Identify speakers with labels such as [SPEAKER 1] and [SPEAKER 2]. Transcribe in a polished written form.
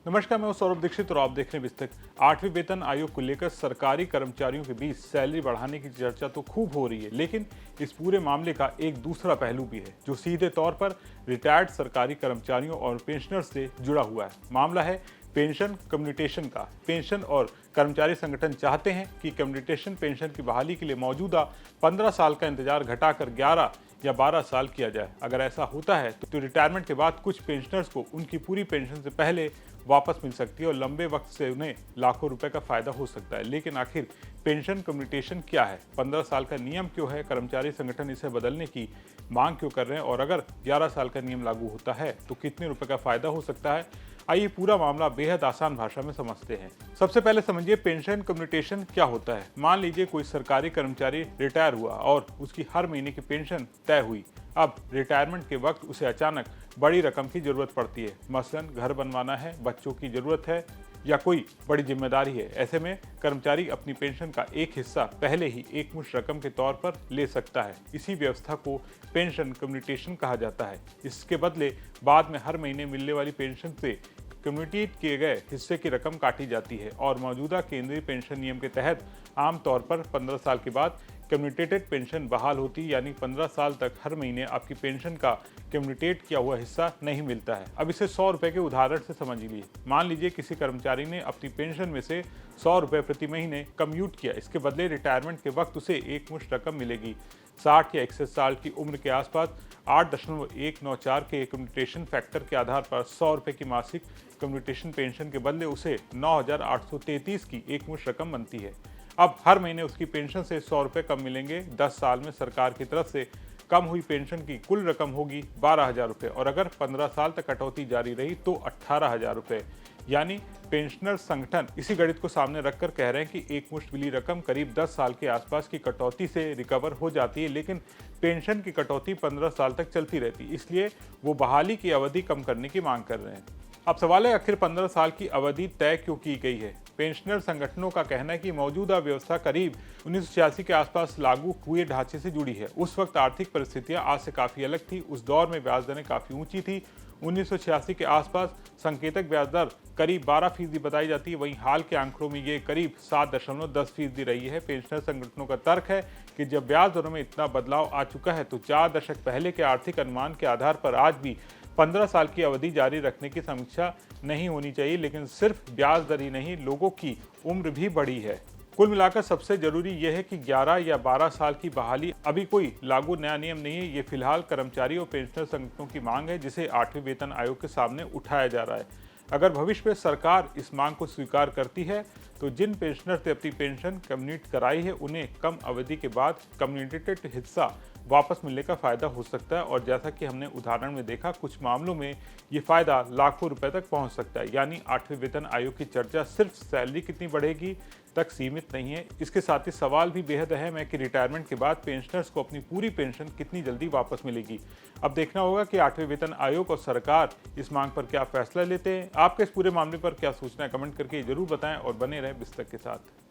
[SPEAKER 1] नमस्कार, मैं हूं सौरभ दीक्षित और आप देख रहे हैं बिस्तक। 8वें वेतन आयोग को लेकर सरकारी कर्मचारियों के बीच सैलरी बढ़ाने की चर्चा तो खूब हो रही है, लेकिन इस पूरे मामले का एक दूसरा पहलू भी है जो सीधे तौर पर रिटायर्ड सरकारी कर्मचारियों और पेंशनर्स से जुड़ा हुआ है। मामला है पेंशन कम्युटेशन का। पेंशन और कर्मचारी संगठन चाहते हैं कि कम्युटेशन पेंशन की बहाली के लिए मौजूदा 15 साल का इंतजार घटाकर 11 या 12 साल किया जाए। अगर ऐसा होता है तो रिटायरमेंट के बाद कुछ पेंशनर्स को उनकी पूरी पेंशन से पहले वापस मिल सकती है और लंबे वक्त से उन्हें लाखों रुपए का फायदा हो सकता है। लेकिन आखिर पेंशन कम्युटेशन क्या है, 15 साल का नियम क्यों है, कर्मचारी संगठन इसे बदलने की मांग क्यों कर रहे हैं और अगर 11 साल का नियम लागू होता है तो कितने रुपए का फायदा हो सकता है। आइए पूरा मामला बेहद आसान भाषा में समझते हैं। सबसे पहले समझिए पेंशन कम्युटेशन क्या होता है। मान लीजिए कोई सरकारी कर्मचारी रिटायर हुआ और उसकी हर महीने की पेंशन तय हुई। अब रिटायरमेंट के वक्त उसे अचानक बड़ी रकम की जरूरत पड़ती है, मसलन घर बनवाना है, बच्चों की जरूरत है या कोई बड़ी जिम्मेदारी है। ऐसे में कर्मचारी अपनी पेंशन का एक हिस्सा पहले ही एकमुश्त रकम के तौर पर ले सकता है। इसी व्यवस्था को पेंशन कम्युटेशन कहा जाता है। इसके बदले बाद में हर महीने मिलने वाली पेंशन से कम्युटेट किए गए हिस्से की रकम काटी जाती है और मौजूदा केंद्रीय पेंशन नियम के तहत आमतौर पर 15 साल के बाद कम्युटेटेड पेंशन बहाल होती है, यानी 15 साल तक हर महीने आपकी पेंशन का कम्युटेट किया हुआ हिस्सा नहीं मिलता है। अब इसे 100 रुपए के उदाहरण से समझ लीजिए। मान लीजिए किसी कर्मचारी ने अपनी पेंशन में से 100 रुपए प्रति महीने कम्यूट किया। इसके बदले रिटायरमेंट के वक्त उसे एक मुश्त रकम मिलेगी। 60 या 61 साल की उम्र के आसपास 8.194 के कम्युटेशन फैक्टर के आधार पर 100 रुपए की मासिक कम्युटेशन पेंशन के बदले उसे 9,833 की एक मुश्त रकम बनती है। अब हर महीने उसकी पेंशन से 100 रुपए कम मिलेंगे। 10 साल में सरकार की तरफ से कम हुई पेंशन की कुल रकम होगी 12,000 रुपये और अगर 15 साल तक कटौती जारी रही तो 18,000 रुपये। यानी पेंशनर संगठन इसी गणित को सामने रखकर कह रहे हैं कि एक मुश्त मिली रकम करीब 10 साल के आसपास की कटौती से रिकवर हो जाती है, लेकिन पेंशन की कटौती 15 साल तक चलती रहती, इसलिए वो बहाली की अवधि कम करने की मांग कर रहे हैं। अब सवाल है आखिर 15 साल की अवधि तय क्यों की गई है। पेंशनर संगठनों का कहना है कि मौजूदा व्यवस्था करीब 1986 के आसपास लागू हुए ढांचे से जुड़ी है। उस वक्त आर्थिक परिस्थितियां आज से काफी अलग थी। उस दौर में ब्याज दरें काफी ऊंची थी। 1986 के आसपास संकेतक ब्याज दर करीब 12% बताई जाती है, वहीं हाल के आंकड़ों में ये करीब 7.10% रही है। पेंशनर संगठनों का तर्क है कि जब ब्याज दरों में इतना बदलाव आ चुका है तो 4 दशक पहले के आर्थिक अनुमान के आधार पर आज भी 15 साल की अवधि जारी रखने की समीक्षा नहीं होनी चाहिए। लेकिन सिर्फ ब्याज दर ही नहीं, लोगों की उम्र भी बढ़ी है। कुल मिलाकर सबसे जरूरी यह है कि 11 या 12 साल की बहाली अभी कोई लागू नया नियम नहीं है। ये फिलहाल कर्मचारी और पेंशनर संगठनों की मांग है जिसे 8वें वेतन आयोग के सामने उठाया जा रहा है। अगर भविष्य में सरकार इस मांग को स्वीकार करती है तो जिन पेंशनर ने अपनी पेंशन कम्युनिट कराई है उन्हें कम अवधि के बाद कम्युनिटेड हिस्सा वापस मिलने का फायदा हो सकता है और जैसा कि हमने उदाहरण में देखा, कुछ मामलों में ये फायदा लाखों रुपए तक पहुंच सकता है। यानी 8वें वेतन आयोग की चर्चा सिर्फ सैलरी कितनी बढ़ेगी तक सीमित नहीं है। इसके साथ ही सवाल भी बेहद अहम है कि रिटायरमेंट के बाद पेंशनर्स को अपनी पूरी पेंशन कितनी जल्दी वापस मिलेगी। अब देखना होगा कि 8वें वेतन आयोग और सरकार इस मांग पर क्या फैसला लेते हैं। आपके इस पूरे मामले पर क्या सोचना है, कमेंट करके जरूर बताएं और बने रहें बिस्तक के साथ।